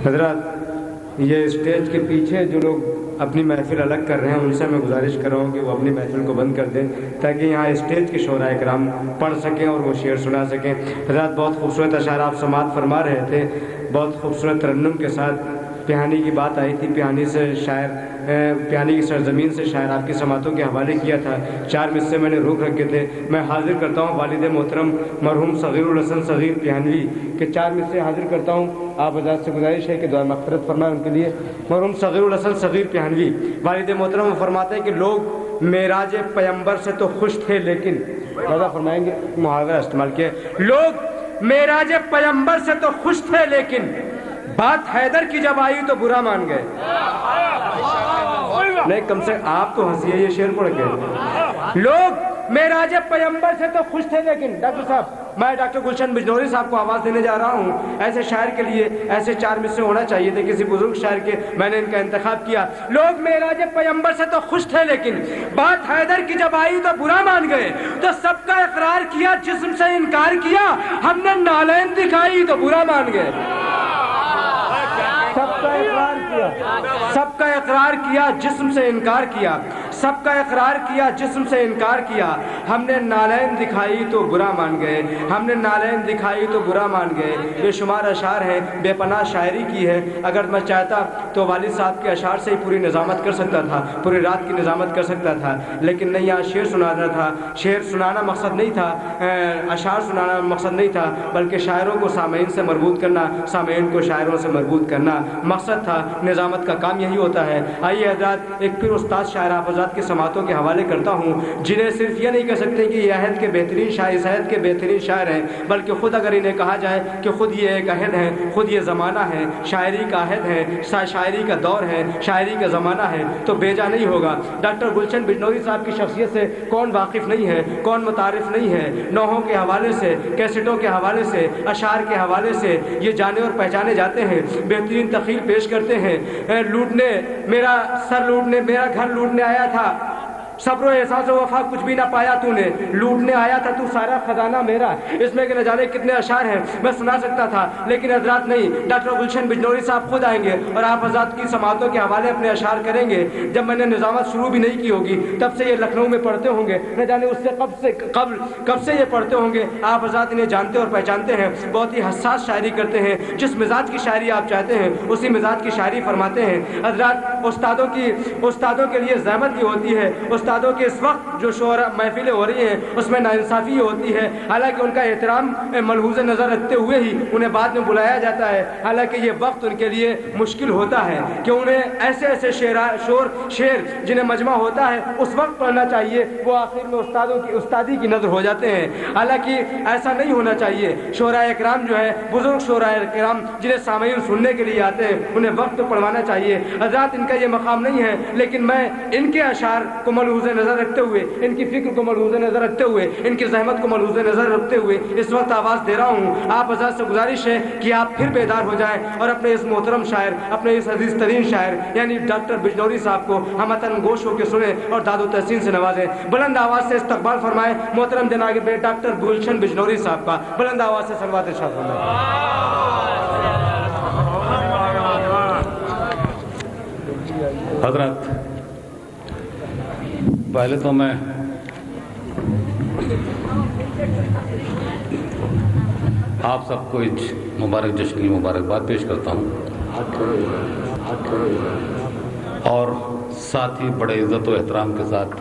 حضرات، یہ اسٹیج کے پیچھے جو لوگ اپنی محفل الگ کر رہے ہیں ان سے میں گزارش کر رہا ہوں کہ وہ اپنی محفل کو بند کر دیں تاکہ یہاں اسٹیج کے شعراء کرام پڑھ سکیں اور وہ شعر سنا سکیں۔ حضرات، بہت خوبصورت اشعار آپ سماعت فرما رہے تھے، بہت خوبصورت ترنم کے ساتھ پیہانی کی بات آئی تھی۔ پیہانی سے شاعر پیہانی کی سرزمین سے شاعر آپ کی سماعتوں کے حوالے کیا تھا۔ 4 مصرے میں نے روک رکھے تھے۔ میں حاضر کرتا ہوں والد محترم مرحوم صغیر الحسن صغیر پیہانوی کے 4 مصرے حاضر کرتا ہوں۔ آپ حضرات سے گزارش ہے کہ دعا مغفرت فرمائیں ان کے لیے۔ مرحوم صغیر الحسن صغیر پیہانوی والد محترم فرماتے ہیں کہ لوگ معراج پیمبر سے تو خوش تھے لیکن زیادہ فرمائیں گے، محاورہ استعمال کیا، لوگ معراج پیمبر سے تو خوش تھے لیکن بات حیدر کی جب آئی تو برا مان گئے۔ نہیں، کم سے آپ تو ہنسی ہے، یہ شعر پڑھ کے۔ لوگ معراج پیمبر سے تو خوش تھے لیکن، ڈاکٹر صاحب میں ڈاکٹر گلشن بجنوری صاحب کو آواز دینے جا رہا ہوں۔ ایسے شاعر کے لیے ایسے 4 مصرے ہونا چاہیے تھے، کسی بزرگ شاعر کے، میں نے ان کا انتخاب کیا۔ لوگ معراج پیمبر سے تو خوش تھے لیکن بات حیدر کی جب آئی تو برا مان گئے۔ تو سب کا اقرار کیا، جسم سے انکار کیا، ہم نے نالین دکھائی تو برا مان گئے۔ سب کا اقرار کیا، سب کا اقرار کیا، جسم سے انکار کیا، سب کا اقرار کیا، جسم سے انکار کیا، ہم نے نالین دکھائی تو برا مان گئے، ہم نے نالین دکھائی تو برا مان گئے۔ بے شمار اشعار ہیں، بے پناہ شاعری کی ہے۔ اگر میں چاہتا تو والد صاحب کے اشعار سے ہی پوری نظامت کر سکتا تھا، پوری رات کی نظامت کر سکتا تھا، لیکن نہیں، یہاں شعر سنانا تھا۔ شعر سنانا مقصد نہیں تھا، اشعار سنانا مقصد نہیں تھا، بلکہ شاعروں کو سامعین سے مربوط کرنا، سامعین کو شاعروں سے مربوط کرنا مقصد تھا۔ نظامت کا کام یہی ہوتا ہے۔ آئیے حضرات، ایک پھر استاد شاعر آپ حضرات کی سماعتوں کے حوالے کرتا ہوں، جنہیں صرف یہ نہیں کہہ سکتے کہ یہ عہد کے بہترین شاعر، اس عہد کے بہترین شاعر ہیں، بلکہ خود اگر انہیں کہا جائے کہ خود یہ ایک عہد ہے، خود یہ زمانہ ہے، شاعری کا عہد ہے، شاعری کا دور ہے، شاعری کا زمانہ ہے، تو بیجا نہیں ہوگا۔ ڈاکٹر گلشن بجنوری صاحب کی شخصیت سے کون واقف نہیں ہے، کون متعارف نہیں ہے؟ نوحوں کے حوالے سے، کیسٹوں کے حوالے سے، اشعار کے حوالے سے یہ جانے اور پہچانے جاتے ہیں، بہترین تخیل پیش کرتے ہیں۔ لوٹنے میرا سر لوٹنے، میرا گھر لوٹنے آیا تھا، صبر و احساس و وفا کچھ بھی نہ پایا تو نے، لوٹنے آیا تھا تو سارا خزانہ میرا۔ اس میں کہ نہ جانے کتنے اشعار ہیں، میں سنا سکتا تھا، لیکن حضرات نہیں، ڈاکٹر گلشن بجنوری صاحب خود آئیں گے اور آپ حضرات کی سماعتوں کے حوالے اپنے اشعار کریں گے۔ جب میں نے نظامت شروع بھی نہیں کی ہوگی تب سے یہ لکھنؤ میں پڑھتے ہوں گے، نہ جانے اس سے کب سے یہ پڑھتے ہوں گے۔ آپ حضرات انہیں جانتے اور پہچانتے ہیں، بہت ہی حساس شاعری کرتے ہیں، جس مزاج کی شاعری آپ چاہتے ہیں اسی مزاج کی شاعری فرماتے ہیں۔ حضرات، استادوں کے لیے زحمت بھی ہوتی ہے۔ استادوں کے اس وقت جو شعراء محفلیں ہو رہی ہیں اس میں ناانصافی ہوتی ہے، حالانکہ ان کا احترام ملحوظ نظر رکھتے ہوئے ہی انہیں بعد میں بلایا جاتا ہے، حالانکہ یہ وقت ان کے لیے مشکل ہوتا ہے کہ انہیں ایسے ایسے شعر جنہیں مجمع ہوتا ہے اس وقت پڑھنا چاہیے، وہ آخر میں استادی کی نظر ہو جاتے ہیں، حالانکہ ایسا نہیں ہونا چاہیے۔ شعراء اکرام جو ہے، بزرگ شعراء اکرام جنہیں سامعین سننے کے لیے آتے ہیں، انہیں وقت پہ پڑھوانا چاہیے۔ حضرات، ان کا یہ مقام نہیں ہے، لیکن میں ان کے اشعار کو ملحوظ نظر رکھتے ہوئے، ان کی فکر کو ملحوظ نظر رکھتے ہوئے، ان کی زحمت کو ملحوظ نظر رکھتے ہوئے اس وقت آواز دے رہا ہوں۔ آپ حضرات سے گزارش ہے کہ آپ پھر بیدار ہو جائیں اور اپنے اس محترم شاعر، اپنے اس عزیز ترین شاعر یعنی ڈاکٹر بجنوری صاحب کو ہمتن گوش ہو کے سنیں اور داد و تحسین سے نوازیں۔ بلند آواز سے استقبال فرمائیں محترم جناب ڈاکٹر گلشن بجنوری صاحب کا، بلند آواز سے صلوات ارشاد فرمائیں۔ حضرات، پہلے تو میں آپ سب کو مبارک جشن کی مبارکباد پیش کرتا ہوں، اور ساتھ ہی بڑے عزت و احترام کے ساتھ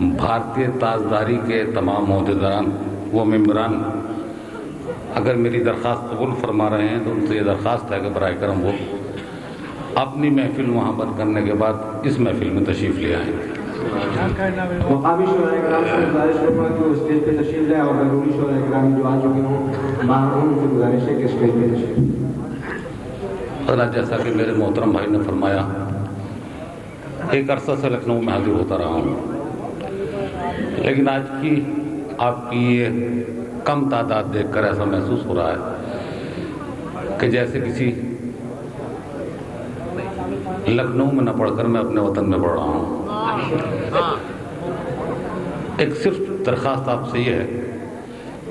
بھارتیہ تاجداری کے تمام عہدیداران و ممبران اگر میری درخواست قبول فرما رہے ہیں تو ان سے یہ درخواست ہے کہ براہ کرم وہ اپنی محفل وہاں بند کرنے کے بعد اس محفل میں تشریف لے آئیں گے۔ مقامی شعراء کرام سے گزارش کروں کہ وہ اسٹیج پہ تشریف لائیں، اور بیرونی شعراء کرام جو آ چکے ہوں باہر ان سے گزارش ہے کہ اسٹیج پہ تشریف۔ حضرات، جیسا کہ میرے محترم بھائی نے فرمایا، ایک عرصہ سے لکھنؤ میں حاضر ہوتا رہا ہوں، لیکن آج کی آپ کی یہ کم تعداد دیکھ کر ایسا محسوس ہو رہا ہے کہ جیسے کسی لکھنؤ میں نہ پڑھ کر میں اپنے وطن میں پڑھ رہا ہوں۔ ایک صرف درخواست آپ سے یہ ہے،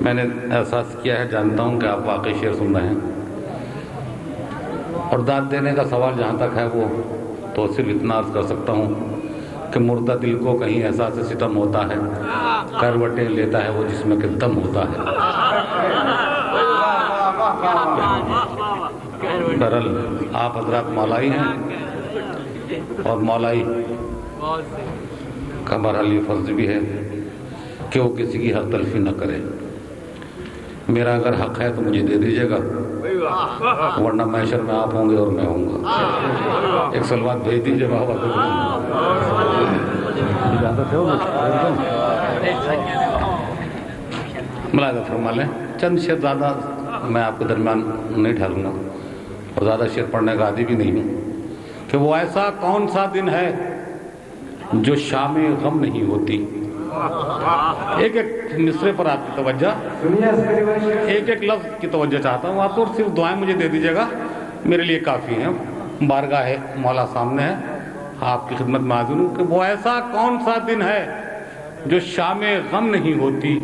میں نے احساس کیا ہے، جانتا ہوں کہ آپ واقعی شعر سن رہے ہیں، اور داد دینے کا سوال جہاں تک ہے وہ تو صرف اتنا عرض کر سکتا ہوں کہ مردہ دل کو کہیں احساس ستم ہوتا ہے، کروٹیں لیتا ہے وہ جس میں کہ دم ہوتا ہے۔ درل آپ حضرات مولائی ہیں اور مولائی کا بہرحال یہ فرض بھی ہے کہ وہ کسی کی حق تلفی نہ کرے۔ میرا اگر حق ہے تو مجھے دے دیجیے گا، ورنہ محشر میں آپ ہوں گے اور میں ہوں گا۔ ایک سلوات بھیج دیجیے بابا۔ ملاحظہ فرما لیں، چند شعر زیادہ میں آپ کے درمیان نہیں ڈھالوں گا اور زیادہ شعر پڑھنے کا عادی بھی نہیں ہوں، کہ وہ ایسا کون سا دن ہے جو شام غم نہیں ہوتی۔ ایک ایک مصرے پر آپ کی توجہ، ایک ایک لفظ کی توجہ چاہتا ہوں آپ، اور صرف دعائیں مجھے دے دیجیے گا، میرے لیے کافی ہیں۔ بارگاہ مولا سامنے ہے، آپ کی خدمت میں حاضر ہوں کہ وہ ایسا کون سا دن ہے جو شام غم نہیں ہوتی،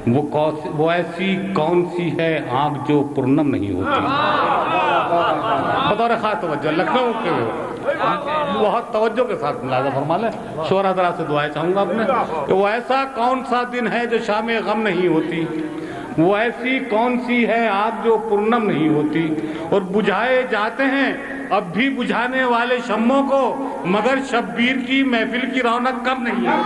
وہ ایسی کون سی ہے آنکھ جو پرنم نہیں ہوتی۔ بطور خاص توجہ لکھنؤ کے بہت توجہ کے ساتھ ملاحظہ فرما لیں، شور حضرات سے دعائیں چاہوں گا اپنے کہ وہ ایسا کون سا دن ہے جو شام غم نہیں ہوتی، وہ ایسی کون سی ہے آگ جو پرنم نہیں ہوتی، اور بجھائے جاتے ہیں اب بھی بجھانے والے شمعوں کو، مگر شبیر کی محفل کی رونق کم نہیں ہے۔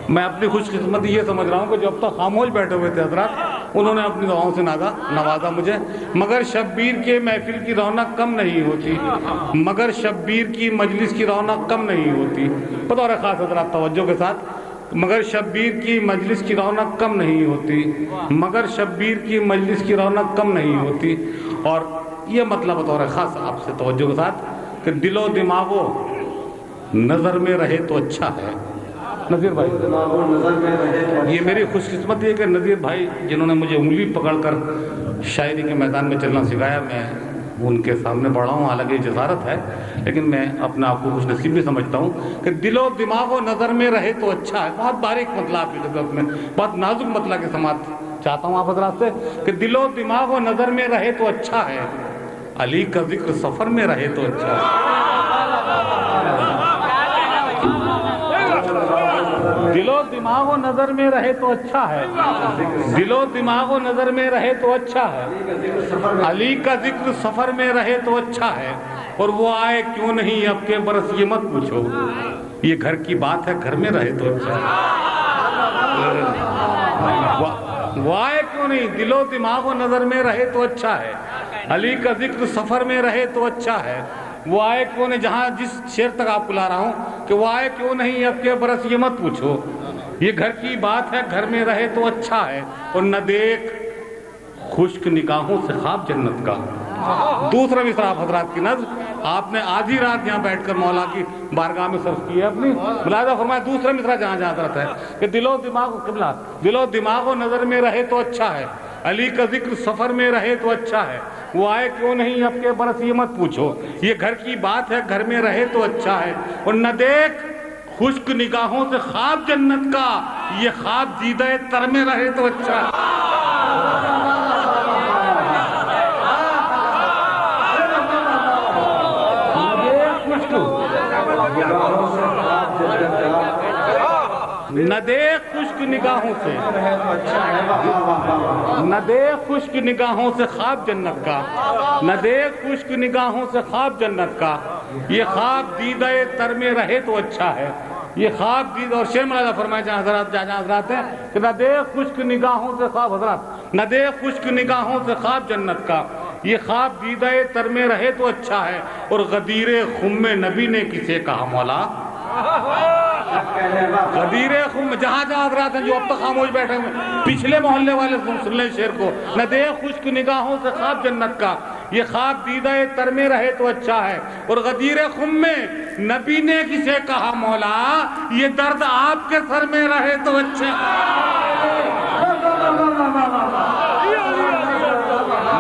میں اپنی خوش قسمتی یہ سمجھ رہا ہوں کہ جب تک خاموش بیٹھے ہوئے تھے حضرات انہوں نے اپنی دعاؤں سے نوازا مجھے، مگر شبیر کے محفل کی رونق کم نہیں ہوتی، مگر شبیر کی مجلس کی رونق کم نہیں ہوتی۔ بطور خاص حضرات توجہ کے ساتھ، مگر شبیر کی مجلس کی رونق کم نہیں ہوتی، مگر شبیر کی مجلس کی رونق کم نہیں ہوتی۔ اور یہ مطلب بطور خاص آپ سے توجہ کے ساتھ کہ دل و دماغ و نظر میں رہے تو اچھا ہے۔ نذیر بھائی، یہ میری خوش قسمتی ہے کہ نذیر بھائی جنہوں نے مجھے انگلی پکڑ کر شاعری کے میدان میں چلنا سکھایا، میں ان کے سامنے پڑھا ہوں، حالانکہ جسارت ہے، لیکن میں اپنے آپ کو خوش نصیب بھی سمجھتا ہوں کہ دل و دماغ و نظر میں رہے تو اچھا ہے۔ بہت باریک مطلب آپ کی خدمت میں، بہت نازک مطلب کے سماعت چاہتا ہوں آپ حضرات سے کہ دل و دماغ و نظر میں رہے تو اچھا ہے، علی کا ذکر سفر میں رہے تو اچھا ہے۔ دل و دماغ و نظر میں رہے تو اچھا ہے، دل و دماغ و نظر میں رہے تو اچھا ہے، علی کا ذکر سفر میں رہے تو اچھا ہے، اور وہ آئے کیوں نہیں اب کے برس یہ مت پوچھو، یہ گھر کی بات ہے گھر میں رہے تو اچھا ہے۔ وہ آئے کیوں نہیں، دل و دماغ و نظر میں رہے تو اچھا ہے، علی کا ذکر سفر میں رہے تو اچھا ہے، وہ آئے کیوں نہیں، جہاں جس شعر تک آپ کو لا رہا ہوں کہ وہ آئے کیوں نہیں اب کے برس یہ مت پوچھو، یہ گھر کی بات ہے گھر میں رہے تو اچھا ہے، اور نہ دیکھ خشک نگاہوں سے خواب جنت کا۔ دوسرا مصرع آپ حضرات کی نظر آپ نے آدھی رات یہاں بیٹھ کر مولا کی بارگاہ میں صرف کی ہے اپنی، ملاحظہ فرمایا دوسرا مصرع جہاں جہاں حضرت ہے کہ دل و دماغ قبلہ، دل و دماغ و نظر میں رہے تو اچھا ہے، علی کا ذکر سفر میں رہے تو اچھا ہے، وہ آئے کیوں نہیں اب کے برس یہ مت پوچھو، یہ گھر کی بات ہے گھر میں رہے تو اچھا ہے، اور نہ دیکھ خشک نگاہوں سے خواب جنت کا، یہ خواب دیدہ تر میں رہے تو اچھا ہے۔ نہ دیکھ خشک نگاہوں سے، نہ دیکھ خشک نگاہوں سے خواب جنت کا، نہ دیکھ خشک نگاہوں سے خواب جنت کا، یہ خواب دیدہ تر میں رہے تو اچھا ہے، یہ خواب دیدہ، اور شعر ملاحظہ فرمائے جہاں حضرات ہیں کہ نہ دیکھ خشک نگاہوں سے خواب، حضرات نہ دیکھ خشک نگاہوں سے خواب جنت کا، یہ خواب دیدہ تر میں رہے تو اچھا ہے، اور غدیر خم نبی نے کسے کہا مولا، غدیر خم، جہاں جہاں حضرات ہیں جو اب تک خاموش بیٹھے ہوئے پچھلے محلے والے سن لیں شعر کو، نہ دیکھ خشک نگاہوں سے خواب جنت کا، یہ خواب دیدہ تر میں رہے تو اچھا ہے، اور غدیر خم میں نبی نے کسے کہا مولا، یہ درد آپ کے سر میں رہے تو اچھا ہے۔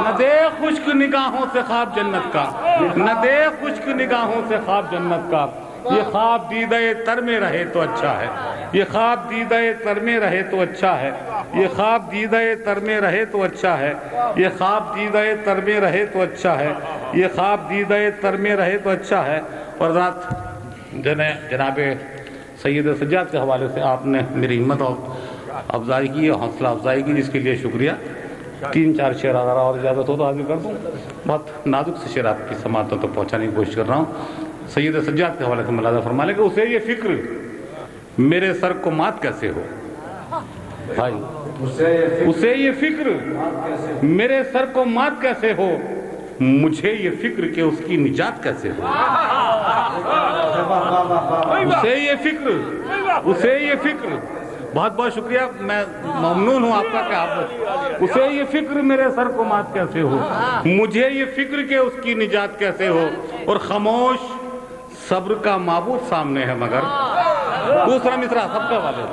نہ دیکھ خشک نگاہوں سے خواب جنت کا، نہ دیکھ خشک نگاہوں سے خواب جنت کا، یہ خواب دیدہ تر میں رہے تو اچھا ہے، یہ خواب دیدہ تر میں رہے تو اچھا ہے، یہ خواب دیدہ تر میں رہے تو اچھا ہے، یہ خواب دیدہ تر میں رہے تو اچھا ہے، یہ خواب دیدہ تر میں رہے تو اچھا ہے۔ اور رات جناب سید سجاد کے حوالے سے آپ نے میری ہمت اور افزائی کی، حوصلہ افزائی کی، جس کے لیے شکریہ۔ 3-4 شعر اگر اور اجازت ہو تو حاضر کر دوں۔ بہت نازک سے شعر آپ کی سماعتوں تک پہنچانے کی کوشش کر رہا ہوں۔ سید سجاد کے حوالے سے ملاحظہ فرما لیں کہ اسے یہ فکر میرے سر کو مات کیسے ہو، بھائی اسے یہ فکر میرے سر کو مات کیسے ہو، مجھے یہ فکر کہ اس کی نجات کیسے ہو۔ اسے یہ فکر بہت بہت شکریہ، میں ممنون ہوں آپ کا کہ آپ اسے یہ فکر میرے سر کو مات کیسے ہو، مجھے یہ فکر کہ اس کی نجات کیسے ہو، اور خاموش صبر کا معبود سامنے ہے مگر۔ دوسرا مصرع سب کے حوالے،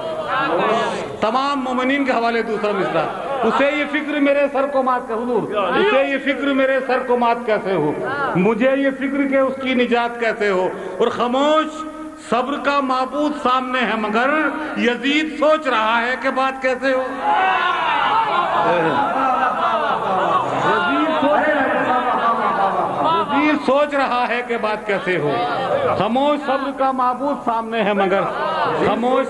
تمام مومنین کے حوالے دوسرا مصرع۔ اسے یہ فکر میرے سر کو مات کا حضور، اسے یہ فکر میرے سر کو مات کیسے ہو، مجھے یہ فکر کہ اس کی نجات کیسے ہو، اور خاموش صبر کا معبود سامنے ہے مگر یزید سوچ رہا ہے کہ بات کیسے ہو۔ یزید سوچ رہا ہے کہ بات کیسے ہو، خاموش صبر کا معبود سامنے ہے مگر، خاموش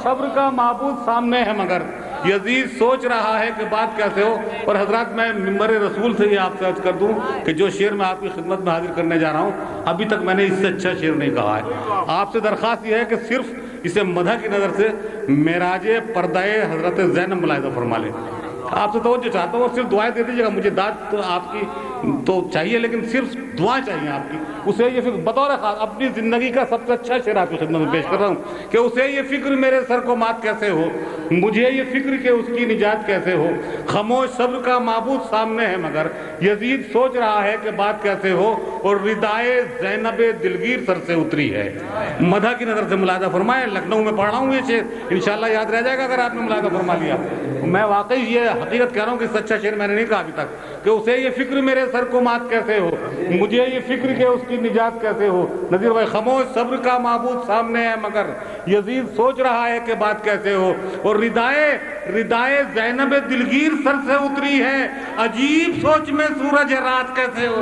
صبر کا معبود سامنے ہے مگر یزید سوچ رہا ہے کہ بات کیسے ہو۔ اور حضرات میں ممبر رسول سے یہ آپ سے عرض کر دوں کہ جو شعر میں آپ کی خدمت میں حاضر کرنے جا رہا ہوں، ابھی تک میں نے اس سے اچھا شعر نہیں کہا ہے۔ آپ سے درخواست یہ ہے کہ صرف اسے مدح کی نظر سے معراج پردہ حضرت زینب ملاحظہ فرما لیں۔ آپ سے توجہ چاہتا ہوں، اور صرف دعائیں دے دیجیے گا، مجھے داد تو آپ کی تو چاہیے لیکن صرف دعائیں چاہیے آپ کی۔ اسے یہ فکر بطور خاص اپنی زندگی کا سب سے اچھا شعر آپ کی خدمت میں پیش کر رہا ہوں کہ اسے یہ فکر میرے سر کو مات کیسے ہو، مجھے یہ فکر کہ اس کی نجات کیسے ہو، خاموش صبر کا معبود سامنے ہے مگر یزید سوچ رہا ہے کہ بات کیسے ہو، اور ردائے زینب دلگیر سر سے اتری ہے۔ مدح کی نظر سے ملاحظہ فرمائیں، لکھنؤ میں پڑھ رہا ہوں یہ شعر، انشاءاللہ یاد رہ جائے گا اگر آپ نے ملاحظہ فرما لیا۔ میں واقعی یہ حقیقت کہہ رہا ہوں کہ اس سے اچھا شعر میں نے نہیں کہا ابھی تک کہ اسے یہ فکر میرے سر کو مات کیسے ہو، مجھے یہ فکر کہ اس کی نجات کیسے ہو۔ نذیر بھائی، خاموش صبر کا معبود سامنے ہے مگر یزید سوچ رہا ہے کہ بات کیسے ہو، اور ردائے زینب دلگیر سر سے اتری ہے، عجیب سوچ میں سورج رات کیسے ہو۔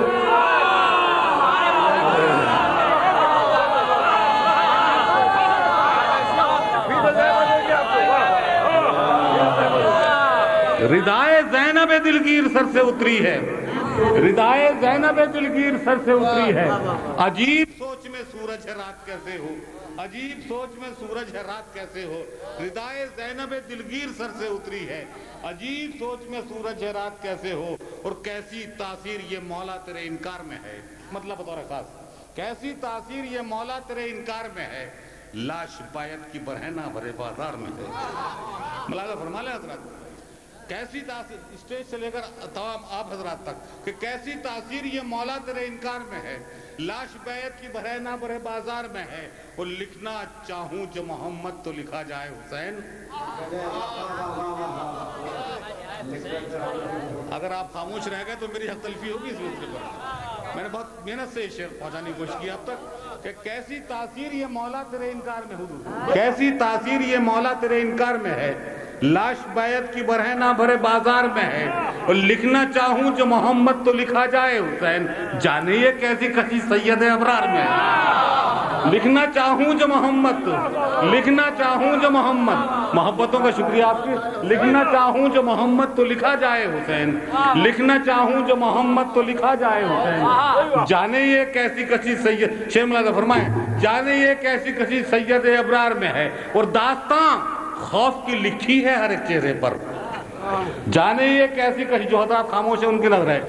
ردائے زینب دلگیر سر سے اتری ہے، ردائے زینب دلگیر سر سے اتری ہے، عجیب سوچ میں سورج ہے رات کیسے ہو، عجیب سوچ میں سورج ہے رات کیسے ہو، ردائے زینب دلگیر سر سے اتری ہے، عجیب سوچ میں سورج ہے رات کیسے ہو، اور کیسی تاثیر یہ مولا تیرے انکار میں ہے۔ مطلب بطور خاص، کیسی تاثیر یہ مولا تیرے انکار میں ہے، لاش بایت کی برہنہ بھرے بازار میں ہے۔ ملاحظہ فرما لیں حضرات، کیسی تاثیر اسٹیج سے لے کر تمام آپ حضرات تک کہ کیسی تاثیر یہ مولا تیرے انکار میں ہے، لاش بیعت کی بھرے نہ بھرے بازار میں ہے، اور لکھنا چاہوں جو محمد تو لکھا جائے حسین۔ اگر آپ خاموش رہ گئے تو میری حق تلفی ہوگی اس مسئلے پر۔ میں نے بہت محنت سے یہ شعر پہنچانے کی کوشش کی اب تک کہ کیسی تاثیر یہ مولا تیرے انکار میں حضور، کیسی تاثیر یہ مولا تیرے انکار میں ہے، لاش بیعت کی برہنہ نہ بھرے بازار میں ہے، اور لکھنا چاہوں جو محمد تو لکھا جائے حسین، جانے یہ کیسی کسی سید ابرار میں ہے۔ لکھنا چاہوں جو محمد، لکھنا چاہوں جو محمد، محبتوں کا شکریہ آپ کی، لکھنا چاہوں جو محمد تو لکھا جائے حسین، لکھنا چاہوں جو محمد تو لکھا جائے حسین، جانے یہ کیسی کسی سید، شیخ ملاحظہ فرمائیں، جانے یہ کیسی کسی سید ابرار میں ہے، اور داستان خوف کی لکھی ہے ہر ایک چہرے پر، جانے یہ کیسی کسی، جو حضرات خاموش ہیں ان کی نظر ہے،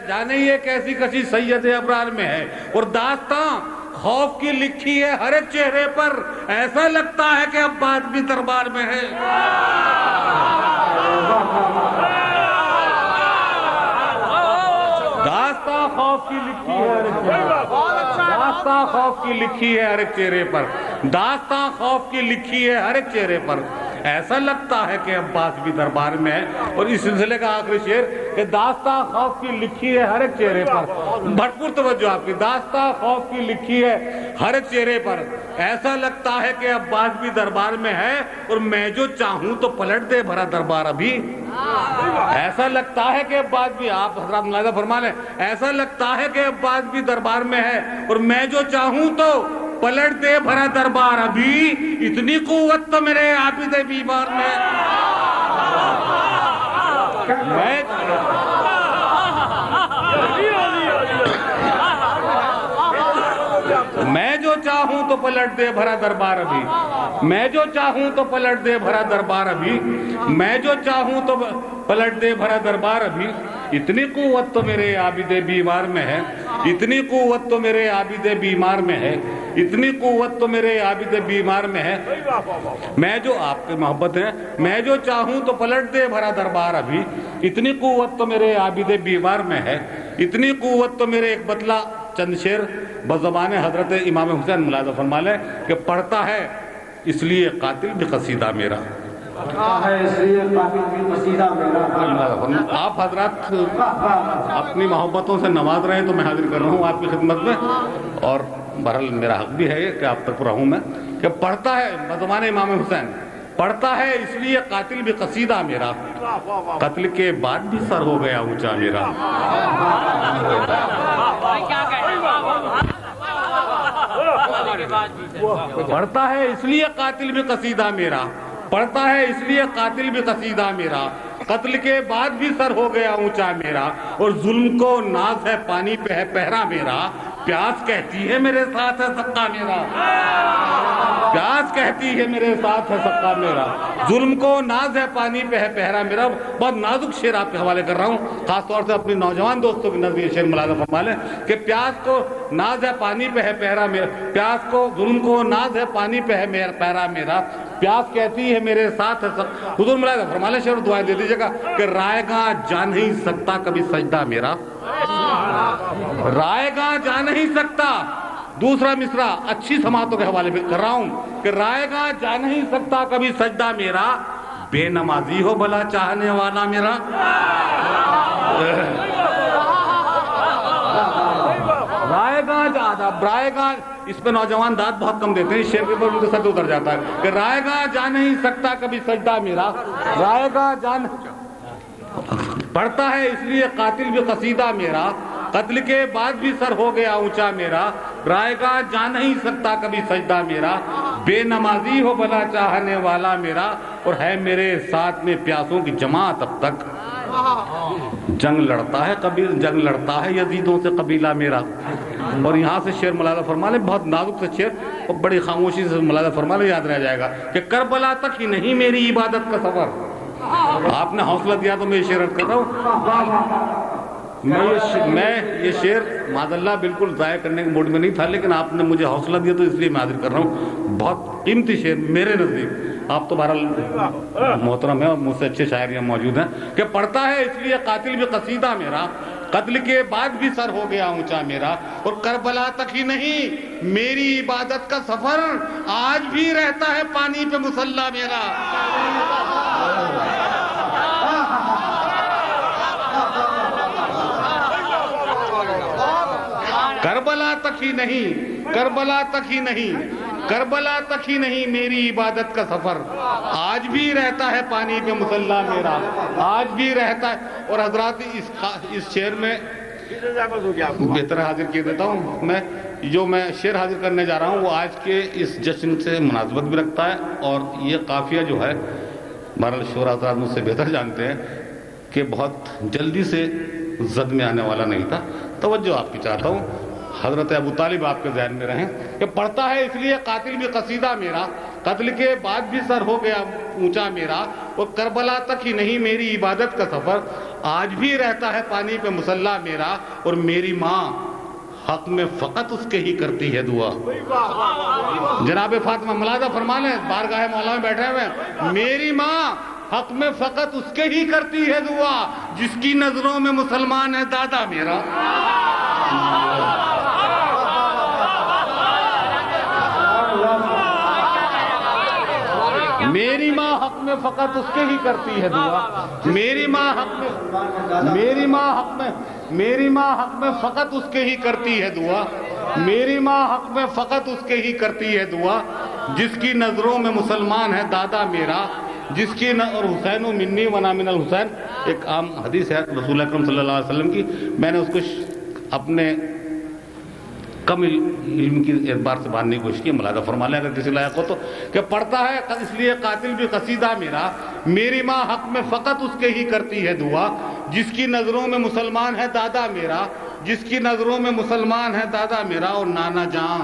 جانے یہ کیسی کسی سید ابرار میں ہے، اور داستان خوف کی لکھی ہے ہر ایک چہرے پر، ایسا لگتا ہے کہ اب بات بھی دربار میں ہے۔ داستان خوف کی لکھی ہے ہر ایک چہرے پر، داستان خوف کی لکھی ہے ہر ایک چہرے پر، داستان خوف کی لکھی ہے ہر ایک چہرے پر، ایسا لگتا ہے کہ عباس بھی دربار میں ہے. اور اس سلسلے کا آخری شعر کہ داستان خوف کی لکھی ہے ہر ایک چہرے پر. بھرپور توجہ آپ کی. داستان خوف کی لکھی ہے ہر ایک چہرے پر. ایسا لگتا ہے کہ عباس بھی دربار میں ہے اور میں جو چاہوں تو پلٹ دے بھرا دربار ابھی. ایسا لگتا ہے کہ عباس بھی, آپ حضرات ملاحظہ فرما لیں, ایسا لگتا ہے کہ عباس بھی دربار میں ہے اور میں جو چاہوں تو پلٹ دے بھرا دربار ابھی. اتنی قوت تو میرے عابد بیمار میں. میں جو چاہوں تو پلٹ دے بھرا دربار ابھی. میں جو چاہوں تو پلٹ دے بھرا دربار ابھی. میں جو چاہوں تو پلٹ دے بھرا دربار ابھی. اتنی قوت تو میرے عابد بیمار میں ہے. اتنی قوت تو میرے عابد بیمار میں ہے. اتنی قوت تو میرے عابد بیمار میں ہے. میں جو, آپ کی محبت ہے, میں جو چاہوں تو پلٹ دے بھرا دربار ابھی. اتنی قوت تو میرے عابد بیمار میں ہے. اتنی قوت تو میرے, ایک بتلا چند شعر بزبان حضرت امام حسین ملاحظہ فرما لیں کہ پڑھتا ہے اس لیے قاتل بھی قصیدہ میرا. آپ حضرات اپنی محبتوں سے نواز رہے ہیں تو میں حاضر کر رہا ہوں آپ کی خدمت میں, اور بہرحال میرا حق بھی ہے کہ آپ تک رہوں میں کہ پڑھتا ہے بزبان امام حسین, پڑھتا ہے اس لیے قاتل بھی قصیدہ میرا. قتل کے بعد بھی سر ہو گیا اونچا میرا. پڑھتا ہے اس لیے قاتل بھی قصیدہ میرا. پڑھتا ہے اس لیے قاتل بھی قصیدہ میرا. قتل کے بعد بھی سر ہو گیا اونچا میرا. اور ظلم کو ناز ہے پانی پہ ہے پہرا میرا. پیاس کہتی ہے میرے ساتھ ہے سقا میرا. پیاس کہتی ہے میرے ساتھ ہے سقا میرا. ظلم کو ناز ہے پانی پہ ہے پہرا میرا. بہت نازک شعر آپ کے حوالے کر رہا ہوں, خاص طور سے اپنی نوجوان دوستوں کی نظر یہ شعر ملاحظہ فرما لیں کہ پیاس کو ناز ہے پانی پہ ہے پہرا میرا. پیاس کو, ظلم کو ناز ہے پانی پہ ہے پہرا میرا. پیاس کہتی ہے میرے ساتھ ہے حضور ملاحظہ فرما لیں شعر, دعائیں دے دیجیے گا کہ رائے گاہ جا نہیں سکتا کبھی سجدہ میرا. رائے گاہ جا نہیں سکتا. دوسرا مصرع اچھی سماعتوں کے حوالے پہ کر رہا ہوں کہ رائے گاہ جا نہیں سکتا کبھی سجدہ میرا. بے نمازی ہو بھلا چاہنے والا میرا. رائے گاہ اس پہ نوجوان داد بہت کم دیتے ہیں, اس شعر کے اوپر مجھے سر اتر جاتا ہے کہ رائے گاہ جا نہیں سکتا کبھی سجدہ میرا. رائے گاہ جان پڑھتا ہے اس لیے قاتل بھی قصیدہ میرا. قتل کے بعد بھی سر ہو گیا اونچا میرا. رائے گاہ جا نہیں سکتا کبھی سجدہ میرا. بے نمازی ہو بھلا چاہنے والا میرا. اور ہے میرے ساتھ میں پیاسوں کی جماعت اب تک. جنگ لڑتا ہے یزیدوں سے قبیلہ میرا. اور یہاں سے شعر ملاحظہ فرما لیں, بہت نازک سے شعر اور بڑی خاموشی سے ملاحظہ فرما لیں, یاد رہ جائے گا کہ کربلا تک ہی نہیں میری عبادت کا سفر. آپ نے حوصلہ دیا تو میں یہ شعر کر رہا ہوں. میں یہ شعر معاذ اللہ بالکل ضائع کرنے کے موڈ میں نہیں تھا, لیکن آپ نے مجھے حوصلہ دیا تو اس لیے میں حاضر کر رہا ہوں. بہت قیمتی شعر میرے نزدیک. آپ تو بہرحال محترم ہیں اور مجھ سے اچھے شاعر یہاں موجود ہیں کہ پڑھتا ہے اس لیے قاتل بھی قصیدہ میرا. قتل کے بعد بھی سر ہو گیا اونچا میرا. اور کربلا تک ہی نہیں میری عبادت کا سفر آج بھی رہتا ہے پانی پہ مصلی میرا. کربلا تک ہی نہیں, کربلا تک ہی نہیں, کربلا تک ہی نہیں میری عبادت کا سفر آج بھی رہتا ہے پانی پہ مصلی میرا. آج بھی رہتا ہے. اور حضرات اس شعر میں بہتر حاضر کیے دیتا ہوں میں, جو میں شعر حاضر کرنے جا رہا ہوں وہ آج کے اس جشن سے مناسبت بھی رکھتا ہے. اور یہ قافیہ جو ہے بہرحال شعراء حضرات مجھ سے بہتر جانتے ہیں کہ بہت جلدی سے زد میں آنے والا نہیں تھا. توجہ آپ کی چاہتا ہوں, حضرت ابو طالب آپ کے ذہن میں رہیں کہ پڑھتا ہے اس لیے قاتل بھی قصیدہ میرا. قتل کے بعد بھی سر ہو گیا اونچا میرا. اور کربلا تک ہی نہیں میری عبادت کا سفر آج بھی رہتا ہے پانی پہ مصلی میرا. اور میری ماں حق میں فقط اس کے ہی کرتی ہے دعا. جناب فاطمہ ملاحظہ فرما لیں, بارگاہ مولا میں بیٹھے ہوئے ہیں. میری ماں حق میں فقط اس کے ہی کرتی ہے دعا جس کی نظروں میں مسلمان ہے دادا میرا. میری ماں حق میں فقط اس کے ہی کرتی ہے دعا، میری ماں حق میں، میری ماں حق میں، میری ماں حق میں فقط اس کے ہی کرتی ہے دعا، میری ماں حق میں فقط اس کے ہی کرتی ہے دعا، جس کی نظروں میں مسلمان ہے دادا میرا، جس کی اور حسین منی ونا من الحسین، ایک عام حدیث ہے رسول اکرم صلی اللہ علیہ وسلم کی، میں نے اس کو اپنے کم علم کی اعتبار سے باندھنے کی کوشش کی، ملاحظہ فرما لیں اگر کسی لائق ہو تو، کہ پڑھتا ہے اس لیے قاتل بھی قصیدہ میرا، میری ماں حق میں فقط اس کے ہی کرتی ہے دعا، جس کی نظروں میں مسلمان ہے دادا میرا، جس کی نظروں میں مسلمان ہے دادا میرا، اور نانا جان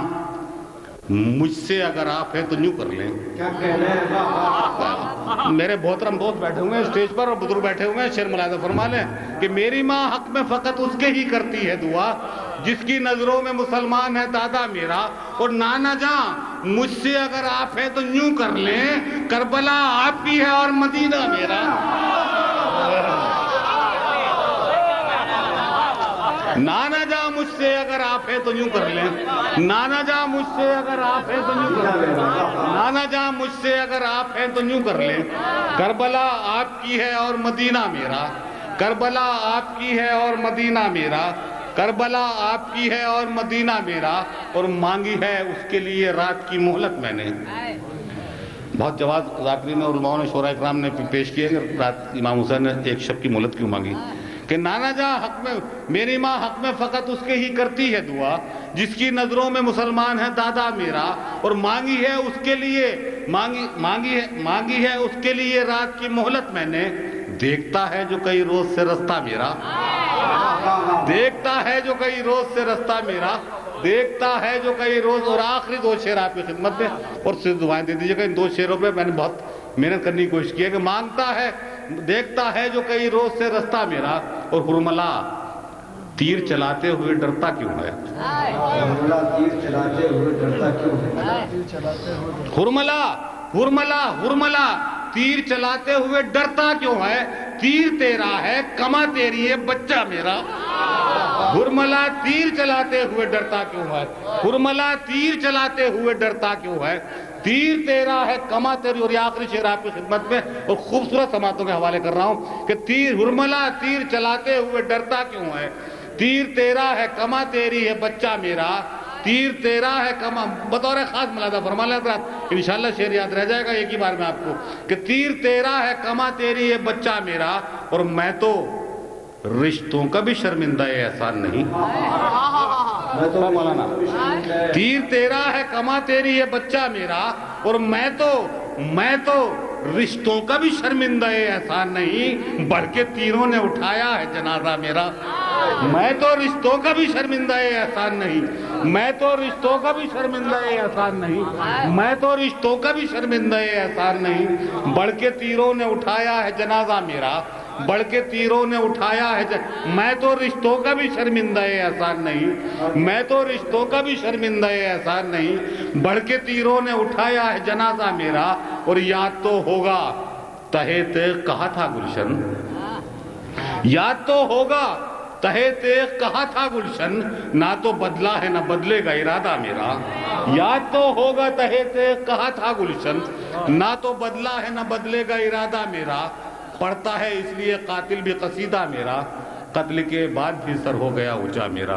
مجھ سے اگر آپ ہیں تو یوں کر لیں۔ کیا کہنا ہے؟ میرے محترم دوست بیٹھے ہوئے ہیں اسٹیج پر اور بزرگ بیٹھے ہوئے ہیں، شعر ملاحظہ فرما لیں کہ میری ماں حق میں فقط اس کے ہی کرتی ہے دعا، جس کی نظروں میں مسلمان ہے دادا میرا، اور نانا جان مجھ سے اگر آپ ہیں تو یوں کر لیں، کربلا آپ کی ہے اور مدینہ میرا۔ نانا جان مجھ سے اگر آپ ہیں تو یوں کر لیں، نانا جان مجھ سے اگر آپ ہیں تو یوں کر لیں، نانا جان مجھ سے اگر آپ ہیں تو یوں کر لیں، کربلا آپ کی ہے اور مدینہ میرا، کربلا آپ کی ہے اور مدینہ میرا، کربلا آپ کی ہے اور مدینہ میرا، اور مانگی ہے اس کے لیے رات کی مہلت میں نے۔ بہت جواز ذاکرین اور علماء نے شورا اکرام نے پیش کیے کہ رات امام حسین نے ایک شب کی مہلت کیوں مانگی، کہ نانا جان حق میں، میری ماں حق میں فقط اس کے ہی کرتی ہے دعا، جس کی نظروں میں مسلمان ہے دادا میرا، اور مانگی ہے اس کے لیے، مانگی ہے اس کے لیے رات کی مہلت میں نے، دیکھتا ہے جو کئی روز سے رستہ میرا، دیکھتا ہے جو کئی روز سے رستہ میرا، دیکھتا ہے جو کئی روز۔ اور آخری دو شعر آپ کی خدمت میں، اور صرف دعائیں دے دیجیے گا، ان دو شعروں پہ میں نے بہت محنت کرنے کی کوشش کی ہے، کہ مانگتا ہے، دیکھتا ہے جو کئی روز سے رستہ میرا، اور ہرملا تیر چلاتے ہوئے ڈرتا کیوں ہے، ہرملا تیر چلاتے ہوئے ڈرتا کیوں ہے، ہرملا ہرملا ہرملا تیر چلاتے ہوئے ڈرتا کیوں ہے، تیر تیرا ہے کما تیری ہے بچہ میرا، ہرملا تیر چلاتے ہوئے ڈرتا کیوں ہے، ہرملا تیر چلاتے ہوئے ڈرتا کیوں ہے، تیر تیرا ہے کما تیری۔ اور یہ آخری شعر آپ کی خدمت میں اور خوبصورت سماعتوں کے حوالے کر رہا ہوں، کہ تیر ہرملا تیر چلاتے ہوئے ڈرتا کیوں ہے، تیر تیرا ہے کما تیری ہے بچہ میرا، تیر تیرا ہے کما، بطور خاص ملاحظہ فرما لیں حضرات، انشاءاللہ شعر یاد رہ جائے گا ایک ہی بار میں آپ کو، کہ تیر تیرا ہے کما تیری ہے بچہ میرا، اور میں تو رشتوں کا بھی شرمندہ احسان نہیں، مولانا تیر تیرا ہے کما تیری ہے بچہ میرا، اور میں تو رشتوں کا بھی شرمندہ احسان نہیں، بلکہ تیروں نے اٹھایا ہے جنازہ میرا، میں تو رشتوں کا بھی شرمندہ احسان نہیں، میں تو رشتوں کا بھی شرمندہ احسان نہیں، میں تو رشتوں کا بھی شرمندہ احسان نہیں، بلکہ تیروں نے اٹھایا ہے جنازہ میرا، بلکہ تیروں نے اٹھایا ہے میں تو رشتوں کا بھی شرمندہ احسان نہیں، میں تو رشتوں کا بھی شرمندہ احسان نہیں، بلکہ تیروں نے اٹھایا ہے جنازہ میرا، اور یاد تو ہوگا تہے تیغ کہا تھا گلشن، یاد تو ہوگا تہے تیغ کہا تھا گلشن، نہ تو بدلا ہے نہ بدلے گا ارادہ میرا، یاد تو ہوگا تہے تیغ کہا تھا گلشن، نہ تو بدلا ہے نہ بدلے گا ارادہ میرا، پڑھتا ہے اس لیے قاتل بھی قصیدہ میرا، قتل کے بعد بھی سر ہو گیا اونچا میرا۔